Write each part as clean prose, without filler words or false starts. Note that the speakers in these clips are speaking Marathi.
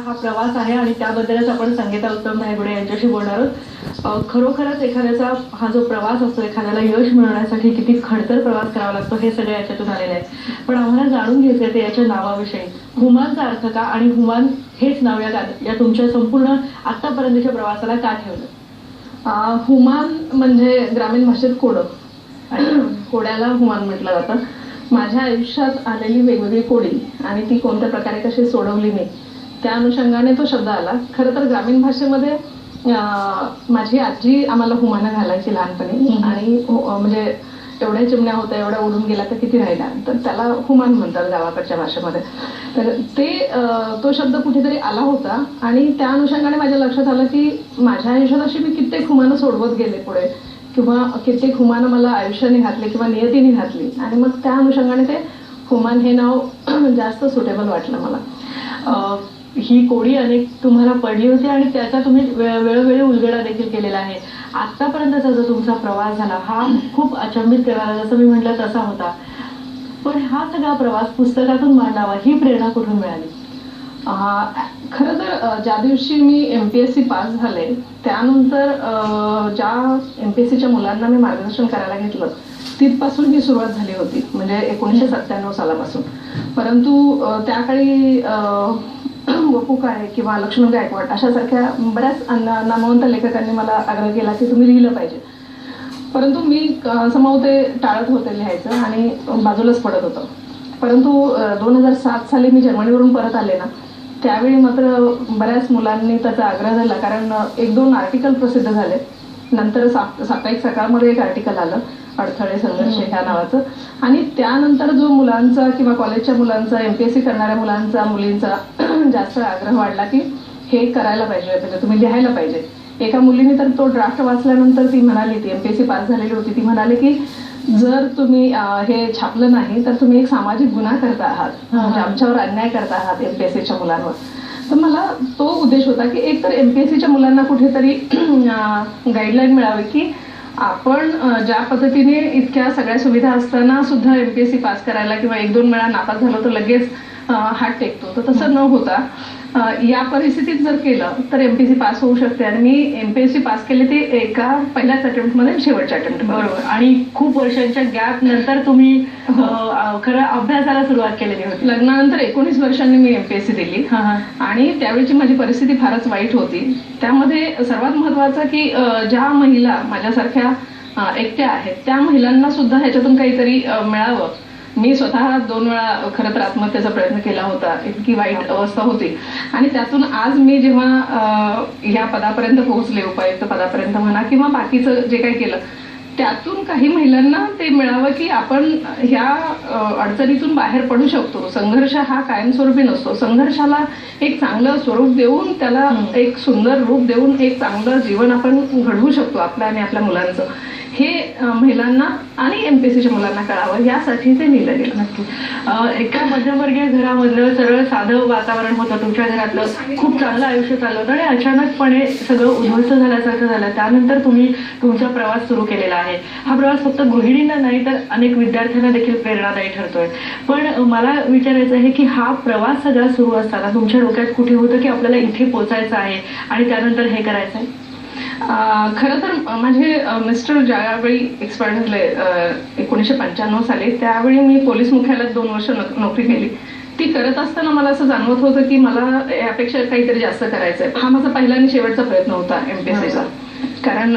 हा प्रवास आहे आणि त्याबद्दलच आपण संगीता उत्तम धायगुडे यांच्याशी बोलणार आहोत. खरोखरच एखाद्याचा हा जो प्रवास असतो, एखाद्याला यश मिळवण्यासाठी किती खडतर प्रवास करावा लागतो हे सगळे याच्यातून आलेले आहे. पण आम्हाला जाणून घ्यायचं ते याच्या नावाविषयी. हुमानचा अर्थ का आणि हुमान हेच नाव या तुमच्या संपूर्ण आतापर्यंतच्या प्रवासाला का ठेवलं? हुमान म्हणजे ग्रामीण भाषेत कोडं आणि कोड्याला हुमान म्हटलं जातं. माझ्या आयुष्यात आलेली वेगवेगळी कोडी आणि ती कोणत्या प्रकारे कशी सोडवली मी, त्या अनुषंगाने तो शब्द आला. खरं तर ग्रामीण भाषेमध्ये माझी आजी आम्हाला हुमानं घालायची लहानपणी आणि म्हणजे एवढ्या चिमण्या होत्या, एवढ्या उडून गेला तर किती राहिला, तर त्याला हुमान म्हणतात गावाकडच्या भाषेमध्ये. तर तो शब्द कुठेतरी आला होता आणि त्या अनुषंगाने माझ्या लक्षात आलं की माझ्या आयुष्यात अशी मी कित्येक हुमानं सोडवत गेले पुढे, किंवा कित्येक हुमानं मला आयुष्याने घातले किंवा नियतीने घातली, आणि मग त्या अनुषंगाने ते हुमान हे नाव जास्त सुटेबल वाटलं मला. ही कोडी अनेक तुम्हाला पडली होती आणि त्याचा तुम्ही वेळोवेळी उलगडा देखील केलेला आहे. आतापर्यंतचा जो तुमचा प्रवास झाला हा खूप अचंबित करणारा, जसं मी म्हटलं तसा होता. पण हा सगळा प्रवास पुस्तकातून मांडावा ही प्रेरणा कुठून मिळाली? खरं तर ज्या दिवशी मी MPSC पास झाले त्यानंतर ज्या MPSCच्या मुलांना मी मार्गदर्शन करायला घेतलं तिथपासून ही सुरुवात झाली होती, म्हणजे 1997 सालापासून. परंतु त्या काळी वपू काळे किंवा लक्ष्मण गायकवाड अशासारख्या बऱ्याच नामवंत लेखकांनी मला आग्रह केला की तुम्ही लिहिलं पाहिजे. परंतु मी समोर ते टाळत होते लिहायचं आणि बाजूलाच पडत होतं. परंतु 2007 साली मी जर्मनीवरून परत आले ना, त्यावेळी मात्र बऱ्याच मुलांनी त्याचा आग्रह झाला, कारण 1-2 आर्टिकल प्रसिद्ध झाले. नंतर साप्ताहिक सकाळमध्ये एक आर्टिकल आलं अडथळे संघर्ष ह्या नावाचं, आणि त्यानंतर जो मुलांचा किंवा कॉलेजच्या मुलांचा, MPSC करणाऱ्या मुलांचा, मुलींचा जास्त आग्रह वाढला की हे करायला पाहिजे, म्हणजे तुम्ही लिहायला पाहिजे. एका मुलीने तर तो ड्राफ्ट वाचल्यानंतर ती म्हणाली, ती MPSC पास झालेली होती, ती म्हणाली की जर तुम्ही हे छापलं नाही तर तुम्ही एक सामाजिक गुन्हा करता आहात, म्हणजे आमच्यावर अन्याय करता आहात MPSCच्या मुलांवर. तर मला तो उद्देश होता की एकतर MPSCच्या मुलांना कुठेतरी गाईडलाईन मिळावी की आपण ज्या पद्धतीने इतक्या सगळ्या सुविधा असताना सुद्धा MPSC पास करायला किंवा 1-2 वेळा नापास झालो तर लगेच हात टेकतो, तर तसं न होता या परिस्थितीत जर केलं तर MPSC पास होऊ शकते. आणि मी MPSC पास केले ते एका पहिल्याच अटेम्प्टमध्ये, शेवटच्या अटेम्प्ट. बरोबर. आणि खूप वर्षांच्या गॅप नंतर तुम्ही खरं अभ्यासाला सुरुवात केलेली होती. लग्नानंतर 19 वर्षांनी मी MPSC दिली आणि त्यावेळची माझी परिस्थिती फारच वाईट होती. त्यामध्ये सर्वात महत्वाचं की ज्या महिला माझ्यासारख्या एकट्या आहेत त्या महिलांना सुद्धा ह्याच्यातून काहीतरी मिळावं. मी स्वतः 2 वेळा खरं तर आत्महत्येचा प्रयत्न केला होता, इतकी वाईट अवस्था होती. आणि त्यातून आज मी जेव्हा ह्या पदापर्यंत पोहोचले, उपायुक्त पदापर्यंत म्हणा किंवा बाकीचं जे काही केलं, त्यातून काही महिलांना ते मिळावं की आपण ह्या अडचणीतून बाहेर पडू शकतो. संघर्ष हा कायमस्वरूपी नसतो. संघर्षाला एक चांगलं स्वरूप देऊन, त्याला एक सुंदर रूप देऊन एक चांगलं जीवन आपण घडवू शकतो आपलं आणि आपल्या मुलांचं. हे महिलांना आणि MPSCच्या मुलांना कळावं यासाठी ते लिहिलं गेलं. नक्की. एका मध्यमवर्गीय घरामधलं सरळ साधं वातावरण होतं तुमच्या घरातलं, खूप चांगलं आयुष्य चाललं होतं आणि अचानकपणे सगळं उद्ध्वस्त झाल्यासारखं झालं. त्यानंतर तुम्ही तुमचा प्रवास सुरू केलेला आहे. हा प्रवास फक्त गृहिणींना नाही तर अनेक विद्यार्थ्यांना देखील प्रेरणादायी ठरतोय. पण मला विचारायचं आहे की हा प्रवास सगळा सुरू असताना तुमच्या डोक्यात कुठे होतं की आपल्याला इथे पोचायचं आहे आणि त्यानंतर हे करायचं आहे? खरं तर माझे मिस्टर ज्यावेळी एक्सपायर झाले 1995 साली, त्यावेळी मी पोलीस मुख्यालयात 2 वर्ष नोकरी केली. ती करत असताना मला असं जाणवत होतं की मला यापेक्षा काहीतरी जास्त करायचंय. हा माझा पहिला आणि शेवटचा प्रयत्न होता MPSCचा, कारण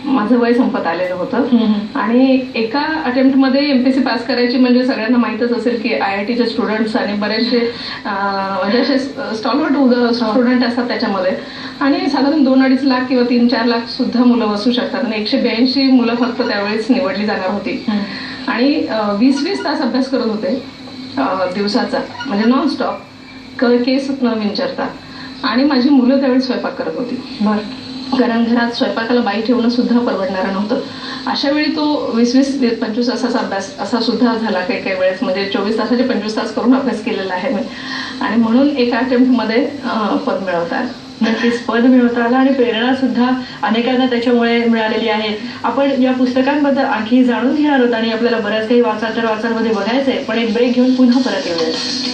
माझं वय संपत आलेलं होतं आणि एका अटेम्प्टमध्ये MPSC पास करायची म्हणजे सगळ्यांना माहीतच असेल की IITचे स्टुडंट्स आणि बरेचसे म्हणजे असे स्टॉलवर्ट स्टुडंट असतात त्याच्यामध्ये, आणि साधारण 2-2.5 लाख किंवा 3-4 लाख सुद्धा मुलं बसू शकतात आणि 182 मुलं फक्त त्यावेळेस निवडली जाणार होती. आणि 20-20 तास अभ्यास करत होते दिवसाचा, म्हणजे नॉनस्टॉप, केस न विंचरता. आणि माझी मुलं त्यावेळेस स्वयंपाक करत होती. कारण घरात स्वयंपाकाला बाई ठेवणं सुद्धा परवडणारं नव्हतं. अशा वेळी तो 20-25 तासाचा अभ्यास असा सुद्धा झाला काही वेळेस, म्हणजे 24 तासाचे 25 तास करून अभ्यास केलेला आहे मी. आणि म्हणून एका अटेम्प्टमध्ये पद मिळवता आलं. नक्कीच पद मिळवता आलं आणि प्रेरणा सुद्धा अनेकांना त्याच्यामुळे मिळालेली आहे. आपण या पुस्तकांबद्दल आणखी जाणून घेणार आहोत आणि आपल्याला बऱ्याच काही वाचाल मध्ये बघायचंय, पण एक ब्रेक घेऊन पुन्हा परत येऊया.